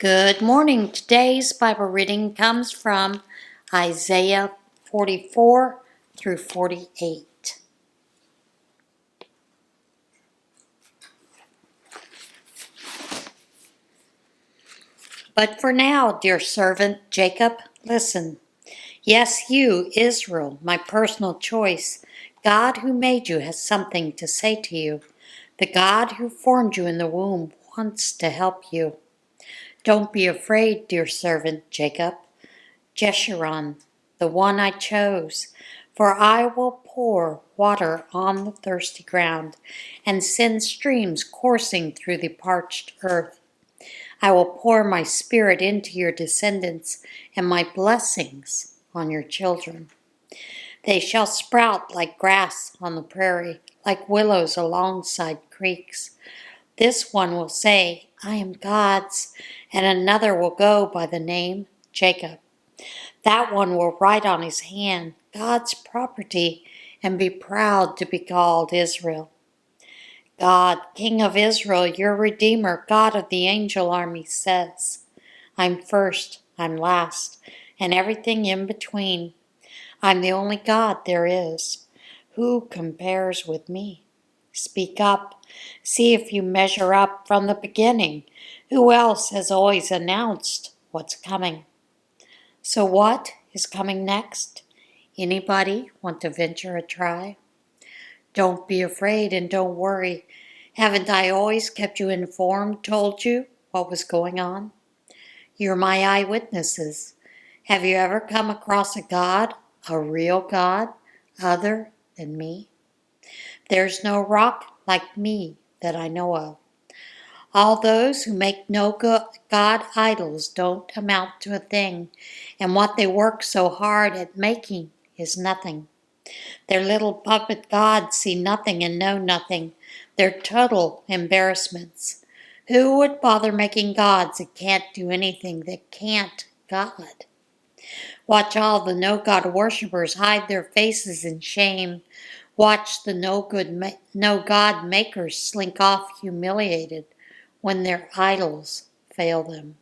Good morning. Today's Bible reading comes from Isaiah 44 through 48. But for now, dear servant Jacob, listen. Yes, you, Israel, my personal choice, God who made you has something to say to you. The God who formed you in the womb wants to help you. Don't be afraid, dear servant Jacob. Jeshurun, the one I chose, for I will pour water on the thirsty ground and send streams coursing through the parched earth. I will pour my spirit into your descendants and my blessings on your children. They shall sprout like grass on the prairie, like willows alongside creeks. This one will say, I am God's, and another will go by the name Jacob. That one will write on his hand, God's property, and be proud to be called Israel. God, King of Israel, your Redeemer, God of the angel army, says, I'm first, I'm last, and everything in between. I'm the only God there is. Who compares with me? Speak up. See if you measure up from the beginning. Who else has always announced what's coming? So what is coming next? Anybody want to venture a try? Don't be afraid and don't worry. Haven't I always kept you informed, told you what was going on? You're my eyewitnesses. Have you ever come across a God, a real God, other than me? There's no rock like me that I know of. All those who make no God idols don't amount to a thing, and what they work so hard at making is nothing. Their little puppet gods see nothing and know nothing. They're total embarrassments. Who would bother making gods that can't do anything, that can't God? Watch all the no-God worshippers hide their faces in shame. Watch the no-God makers slink off humiliated when their idols fail them.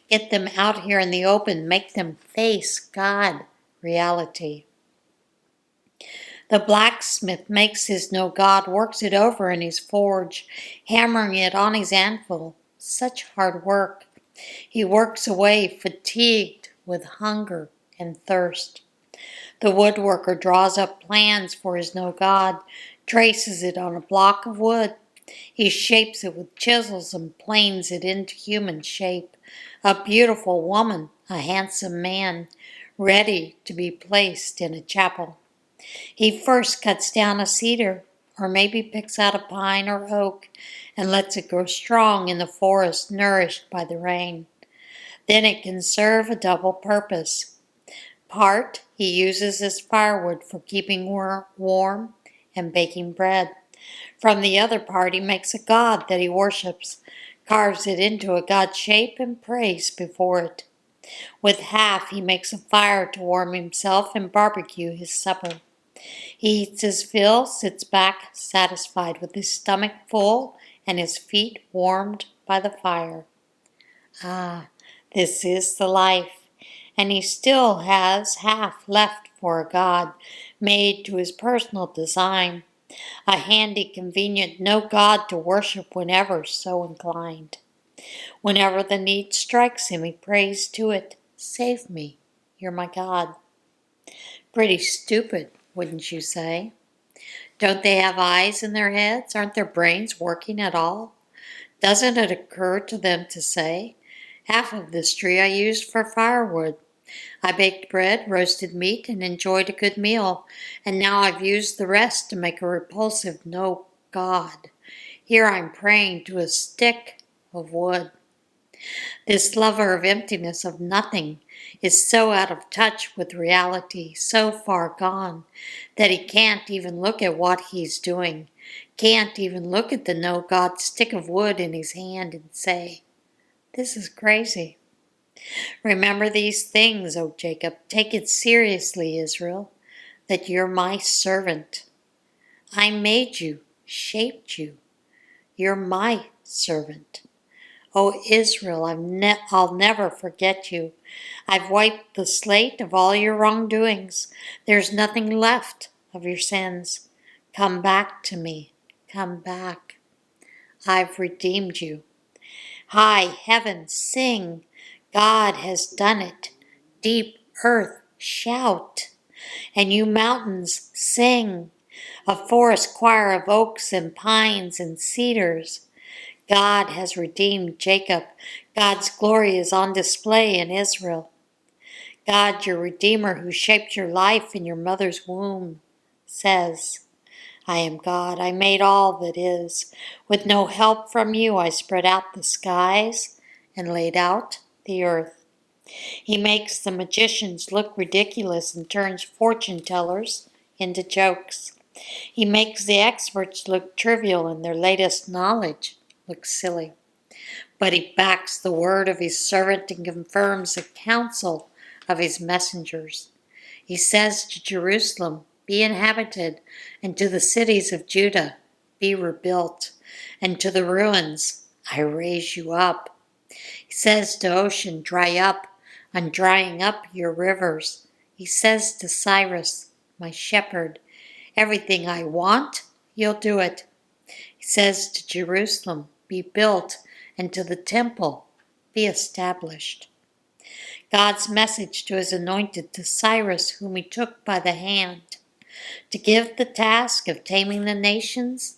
Get them out here in the open, make them face God reality. The blacksmith makes his no God, works it over in his forge, hammering it on his anvil. Such hard work. He works away, fatigued with hunger and thirst. The woodworker draws up plans for his no God, traces it on a block of wood. He shapes it with chisels and planes it into human shape. A beautiful woman, a handsome man, ready to be placed in a chapel. He first cuts down a cedar, or maybe picks out a pine or oak, and lets it grow strong in the forest, nourished by the rain. Then it can serve a double purpose. Part he uses as firewood for keeping warm and baking bread. From the other part he makes a god that he worships, carves it into a god shape and prays before it. With half he makes a fire to warm himself and barbecue his supper. He eats his fill, sits back satisfied with his stomach full and his feet warmed by the fire. Ah, this is the life, and he still has half left for a God, made to his personal design, a handy, convenient no God to worship whenever so inclined. Whenever the need strikes him, he prays to it, Save me, you're my God. Pretty stupid, wouldn't you say? Don't they have eyes in their heads? Aren't their brains working at all? Doesn't it occur to them to say, half of this tree I used for firewood. I baked bread, roasted meat, and enjoyed a good meal, and now I've used the rest to make a repulsive no God. Here I'm praying to a stick of wood. This lover of emptiness, of nothing, is so out of touch with reality, so far gone, that he can't even look at what he's doing, can't even look at the no-God stick of wood in his hand and say, This is crazy. Remember these things, O Jacob. Take it seriously, Israel, that you're my servant. I made you, shaped you. You're my servant. O Israel, I'll never forget you. I've wiped the slate of all your wrongdoings. There's nothing left of your sins. Come back to me. Come back. I've redeemed you. High heavens, sing. God has done it. Deep earth, shout. And you mountains, sing. A forest choir of oaks and pines and cedars. God has redeemed Jacob. God's glory is on display in Israel. God, your Redeemer, who shaped your life in your mother's womb, says, I am God. I made all that is. With no help from you, I spread out the skies and laid out the earth. He makes the magicians look ridiculous and turns fortune tellers into jokes. He makes the experts look trivial and their latest knowledge look silly. But he backs the word of his servant and confirms the counsel of his messengers. He says to Jerusalem, be inhabited, and to the cities of Judah, be rebuilt, and to the ruins, I raise you up. He says to ocean, dry up, I'm drying up your rivers. He says to Cyrus, my shepherd, everything I want, you'll do it. He says to Jerusalem, be built, and to the temple, be established. God's message to his anointed, to Cyrus, whom he took by the hand, to give the task of taming the nations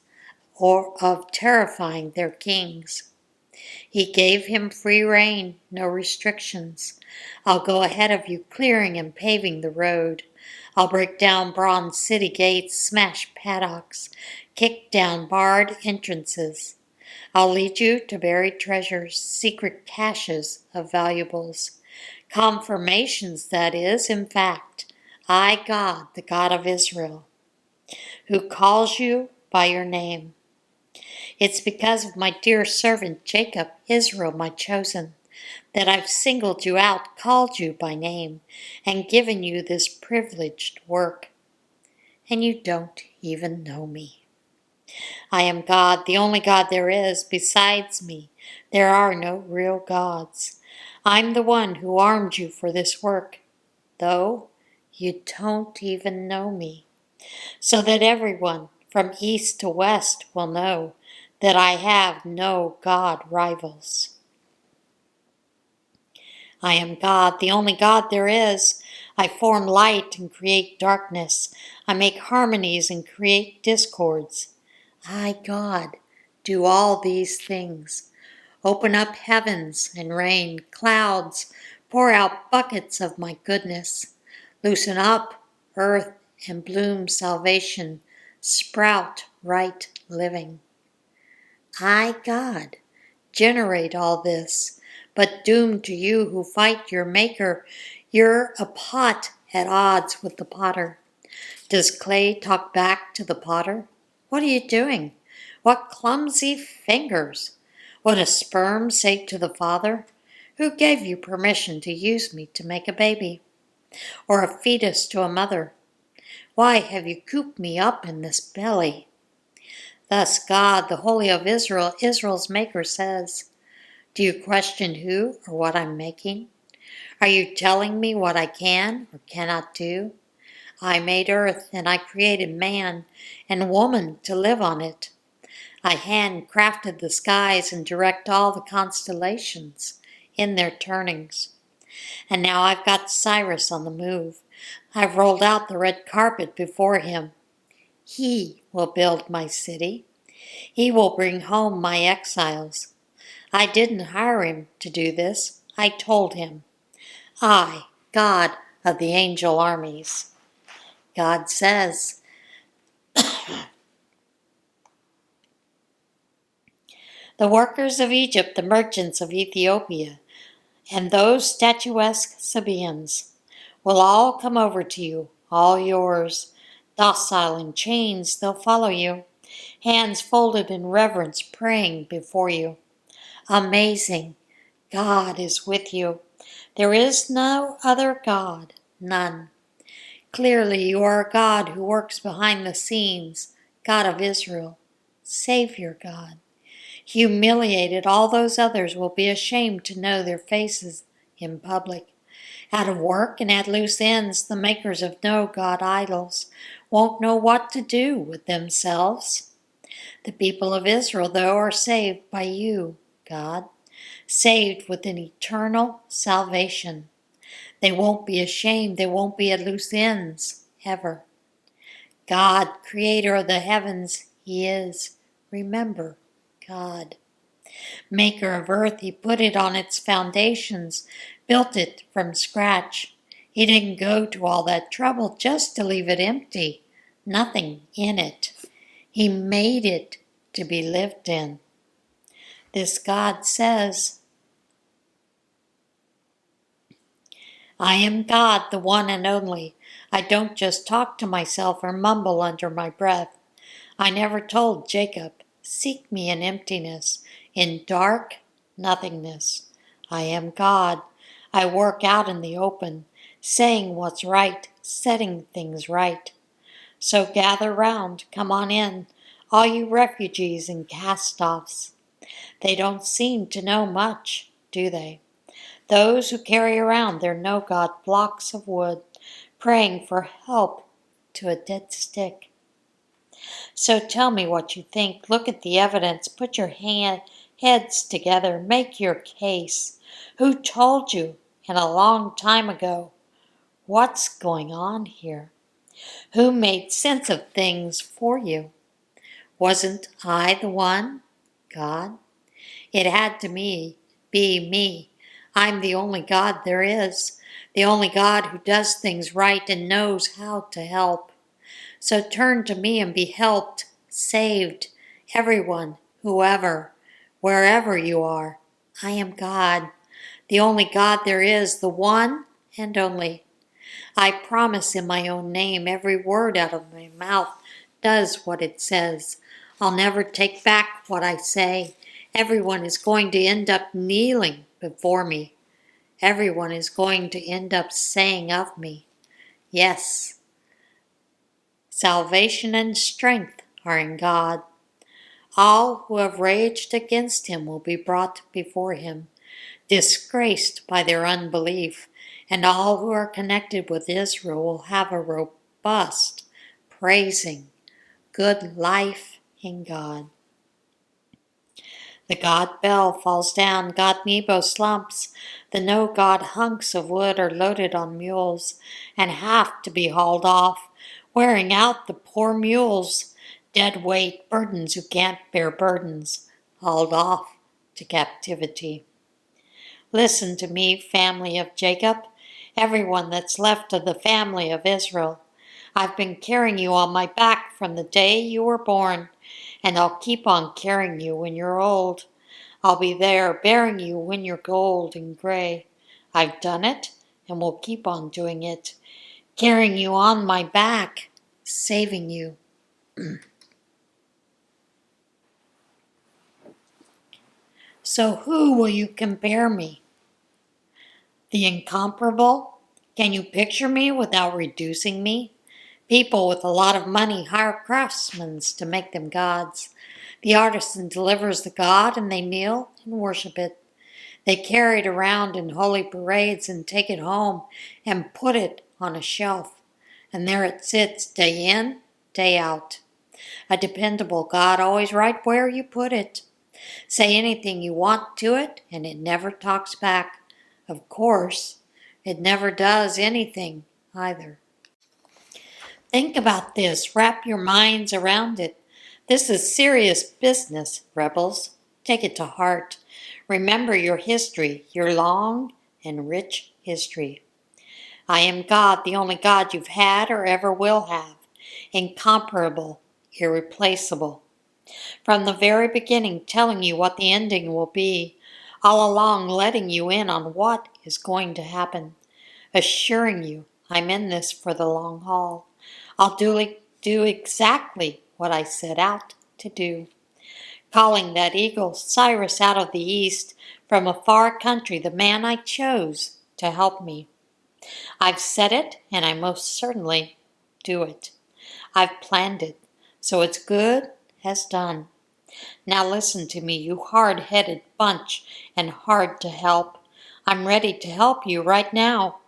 or of terrifying their kings. He gave him free rein, no restrictions. I'll go ahead of you, clearing and paving the road. I'll break down bronze city gates, smash paddocks, kick down barred entrances. I'll lead you to buried treasures, secret caches of valuables. Confirmations, that is, in fact, I, God, the God of Israel, who calls you by your name. It's because of my dear servant Jacob, Israel, my chosen, that I've singled you out, called you by name, and given you this privileged work. And you don't even know me. I am God, the only God there is. Besides me, there are no real gods. I'm the one who armed you for this work, though you don't even know me, so that everyone from east to west will know that I have no God rivals. I am God, the only God there is. I form light and create darkness. I make harmonies and create discords. I, God, do all these things. Open up heavens and rain, clouds, pour out buckets of my goodness. Loosen up earth and bloom salvation, sprout right living. I, God, generate all this, but doomed to you who fight your maker, you're a pot at odds with the potter. Does clay talk back to the potter? What are you doing? What clumsy fingers? What does sperm say to the father? Who gave you permission to use me to make a baby? Or a fetus to a mother? Why have you cooped me up in this belly? Thus God, the Holy of Israel, Israel's Maker, says, do you question who or what I'm making? Are you telling me what I can or cannot do? I made earth, and I created man and woman to live on it. I handcrafted the skies and direct all the constellations in their turnings. And now I've got Cyrus on the move. I've rolled out the red carpet before him. He will build my city. He will bring home my exiles. I didn't hire him to do this. I told him. I, God of the angel armies. God says, the workers of Egypt, the merchants of Ethiopia, and those statuesque Sabaeans will all come over to you, all yours. Docile in chains, they'll follow you, hands folded in reverence, praying before you. Amazing, God is with you. There is no other God, none. Clearly you are a God who works behind the scenes, God of Israel, Savior God. Humiliated, all those others will be ashamed to know their faces in public. Out of work and at loose ends, the makers of no God idols won't know what to do with themselves. The people of Israel, though, are saved by you, God, saved with an eternal salvation. They won't be ashamed. They won't be at loose ends, ever. God, creator of the heavens, He is. Remember, God. Maker of earth, He put it on its foundations, built it from scratch. He didn't go to all that trouble just to leave it empty, nothing in it. He made it to be lived in. This God says, I am God, the one and only. I don't just talk to myself or mumble under my breath. I never told Jacob, seek me in emptiness, in dark nothingness. I am God. I work out in the open, saying what's right, setting things right. So gather round, come on in, all you refugees and cast-offs. They don't seem to know much, do they? Those who carry around their no-God blocks of wood, praying for help to a dead stick. So tell me what you think. Look at the evidence. Put your heads together. Make your case. Who told you and a long time ago? What's going on here? Who made sense of things for you? Wasn't I the one? God? It had to be me. I'm the only God there is. The only God who does things right and knows how to help. So turn to me and be helped, saved, everyone, whoever, wherever you are. I am God, the only God there is, the one and only. I promise in my own name, every word out of my mouth does what it says. I'll never take back what I say. Everyone is going to end up kneeling before me. Everyone is going to end up saying of me, yes, salvation and strength are in God. All who have raged against him will be brought before him, disgraced by their unbelief, and all who are connected with Israel will have a robust, praising, good life in God. The God bell falls down, God Nebo slumps, the no-God hunks of wood are loaded on mules and have to be hauled off, wearing out the poor mules, dead weight burdens who can't bear burdens, hauled off to captivity. Listen to me, family of Jacob, everyone that's left of the family of Israel. I've been carrying you on my back from the day you were born, and I'll keep on carrying you when you're old. I'll be there bearing you when you're old and gray. I've done it and will keep on doing it, carrying you on my back, saving you. So who will you compare me? The incomparable? Can you picture me without reducing me? People with a lot of money hire craftsmen to make them gods. The artisan delivers the god and they kneel and worship it. They carry it around in holy parades and take it home and put it on a shelf. And there it sits day in, day out. A dependable God, always right where you put it. Say anything you want to it and it never talks back. Of course, it never does anything either. Think about this. Wrap your minds around it. This is serious business, rebels. Take it to heart. Remember your history, your long and rich history. I am God, the only God you've had or ever will have. Incomparable, irreplaceable. From the very beginning, telling you what the ending will be. All along, letting you in on what is going to happen. Assuring you I'm in this for the long haul. I'll do exactly what I set out to do. Calling that eagle Cyrus out of the east from a far country, the man I chose to help me. I've said it, and I most certainly do it. I've planned it, so it's good as done. Now listen to me, you hard-headed bunch and hard to help. I'm ready to help you right now.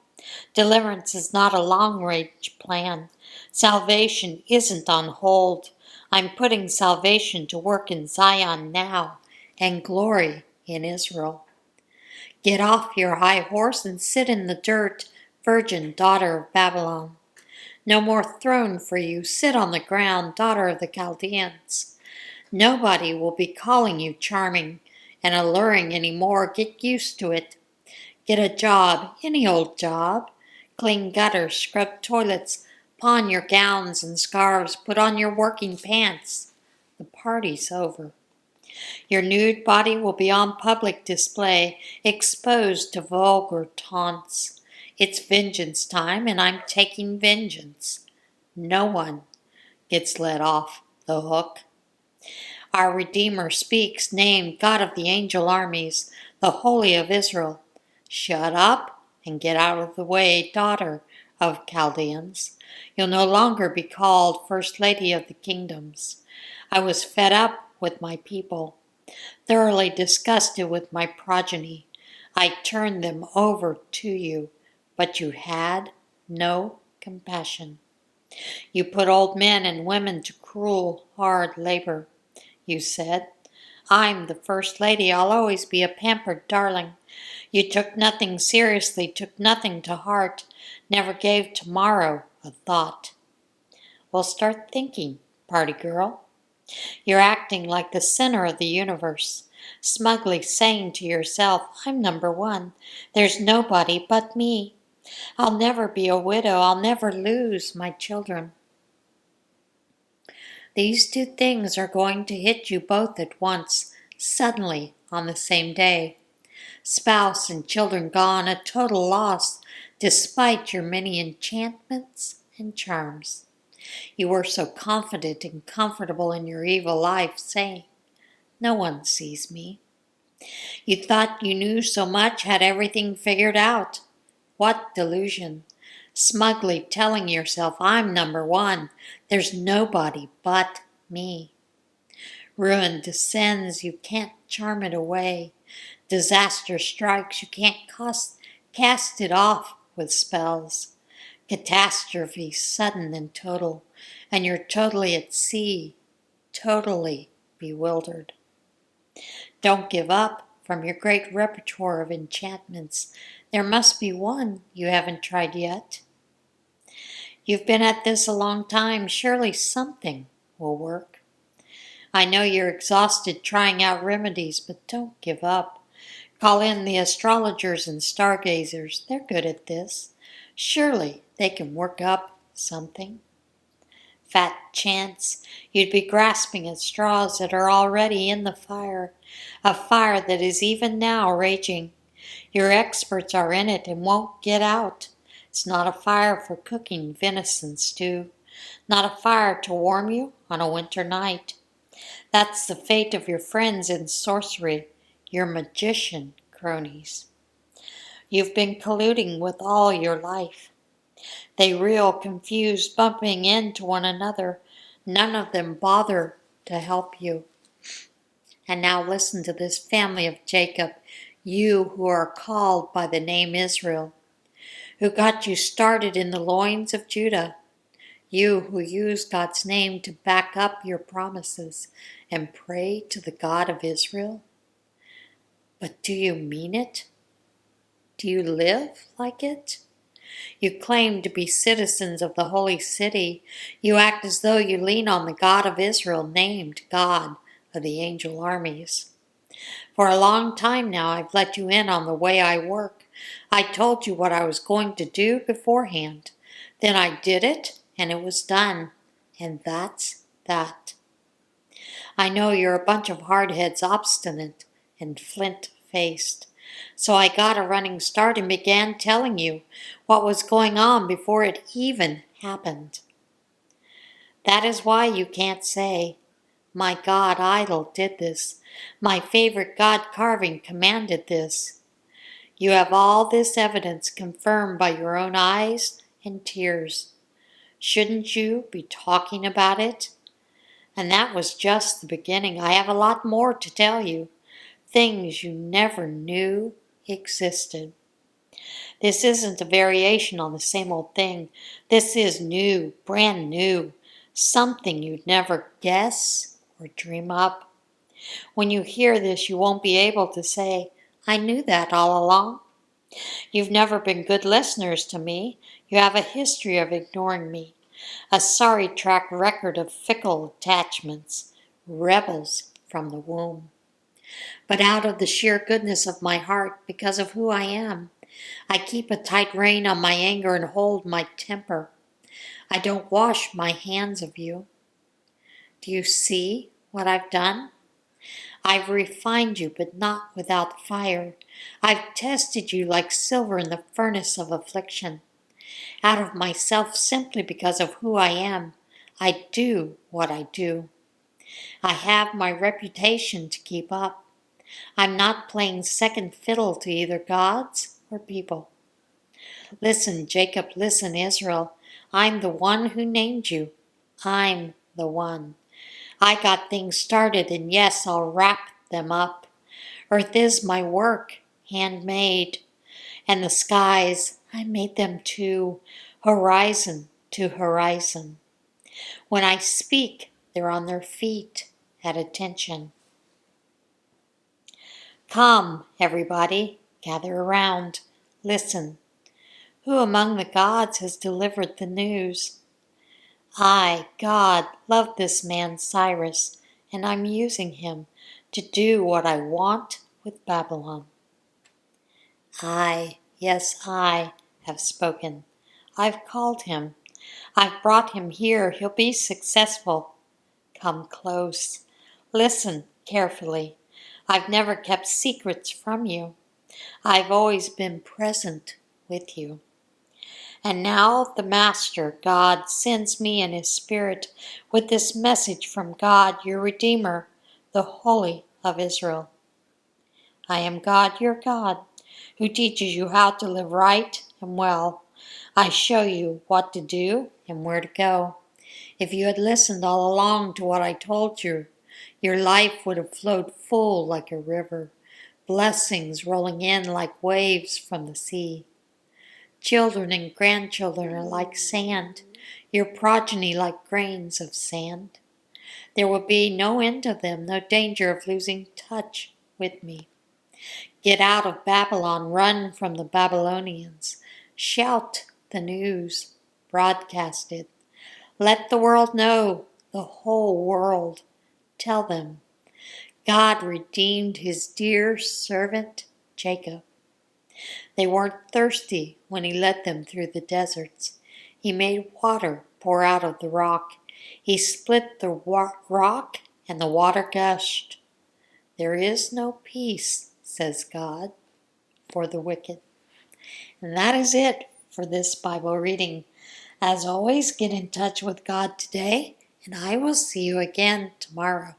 Deliverance is not a long-range plan. Salvation isn't on hold. I'm putting salvation to work in Zion now and glory in Israel. Get off your high horse and sit in the dirt, virgin daughter of Babylon. No more throne for you. Sit on the ground, daughter of the Chaldeans. Nobody will be calling you charming and alluring anymore. Get used to it. Get a job, any old job. Clean gutters, scrub toilets, pawn your gowns and scarves, put on your working pants. The party's over. Your nude body will be on public display, exposed to vulgar taunts. It's vengeance time, and I'm taking vengeance. No one gets let off the hook. Our Redeemer speaks, named God of the angel armies, the Holy of Israel. Shut up and get out of the way, daughter of Chaldeans. You'll no longer be called First Lady of the Kingdoms. I was fed up with my people, thoroughly disgusted with my progeny. I turned them over to you, but you had no compassion. You put old men and women to cruel, hard labor. You said, I'm the First Lady, I'll always be a pampered darling. You took nothing seriously, took nothing to heart, never gave tomorrow a thought. Well, start thinking, party girl. You're acting like the center of the universe, smugly saying to yourself, I'm number one. There's nobody but me. I'll never be a widow. I'll never lose my children. These two things are going to hit you both at once, suddenly, on the same day. Spouse and children gone, a total loss, despite your many enchantments and charms. You were so confident and comfortable in your evil life, saying, no one sees me. You thought you knew so much, had everything figured out. What delusion! Smugly telling yourself, I'm number one. There's nobody but me. Ruin descends, you can't charm it away. Disaster strikes, you can't cast it off with spells. Catastrophe sudden and total, and you're totally at sea, totally bewildered. Don't give up from your great repertoire of enchantments. There must be one you haven't tried yet. You've been at this a long time. Surely something will work. I know you're exhausted trying out remedies, but don't give up. Call in the astrologers and stargazers. They're good at this. Surely they can work up something. Fat chance you'd be grasping at straws that are already in the fire, a fire that is even now raging. Your experts are in it and won't get out. It's not a fire for cooking venison stew, not a fire to warm you on a winter night. That's the fate of your friends in sorcery, your magician cronies. You've been colluding with all your life. They reel confused, bumping into one another. None of them bother to help you. And now listen to this family of Jacob, you who are called by the name Israel, who got you started in the loins of Judah, you who use God's name to back up your promises and pray to the God of Israel. But do you mean it? Do you live like it? You claim to be citizens of the holy city. You act as though you lean on the God of Israel, named God of the angel armies. For a long time now, I've let you in on the way I work. I told you what I was going to do beforehand. Then I did it, and it was done. And that's that. I know you're a bunch of hardheads, obstinate and flint-faced. So I got a running start and began telling you what was going on before it even happened. That is why you can't say, my God idol did this. My favorite God carving commanded this. You have all this evidence confirmed by your own eyes and tears. Shouldn't you be talking about it? And that was just the beginning. I have a lot more to tell you. Things you never knew existed. This isn't a variation on the same old thing. This is new, brand new. Something you'd never guess or dream up. When you hear this, you won't be able to say, I knew that all along. You've never been good listeners to me. You have a history of ignoring me. A sorry track record of fickle attachments. Rebels from the womb. But out of the sheer goodness of my heart, because of who I am, I keep a tight rein on my anger and hold my temper. I don't wash my hands of you. Do you see what I've done? I've refined you, but not without fire. I've tested you like silver in the furnace of affliction. Out of myself, simply because of who I am, I do what I do. I have my reputation to keep up. I'm not playing second fiddle to either gods or people. Listen, Jacob, listen, Israel. I'm the one who named you. I'm the one. I got things started, and yes, I'll wrap them up. Earth is my work, handmade. And the skies, I made them too, horizon to horizon. When I speak, they're on their feet, at attention. Come, everybody, gather around, listen. Who among the gods has delivered the news? I, God, love this man Cyrus, and I'm using him to do what I want with Babylon. I, yes, I have spoken. I've called him. I've brought him here. He'll be successful. Come close. Listen carefully. I've never kept secrets from you. I've always been present with you. And now the Master, God, sends me in his Spirit with this message from God, your Redeemer, the Holy of Israel. I am God, your God, who teaches you how to live right and well. I show you what to do and where to go. If you had listened all along to what I told you, your life would have flowed full like a river, blessings rolling in like waves from the sea. Children and grandchildren are like sand, your progeny like grains of sand. There will be no end of them, no danger of losing touch with me. Get out of Babylon, run from the Babylonians. Shout the news, broadcast it. Let the world know, the whole world. Tell them, God redeemed his dear servant Jacob. They weren't thirsty when he led them through the deserts. He made water pour out of the rock. He split the rock and the water gushed. There is no peace, says God, for the wicked. And that is it for this Bible reading. As always, get in touch with God today, and I will see you again tomorrow.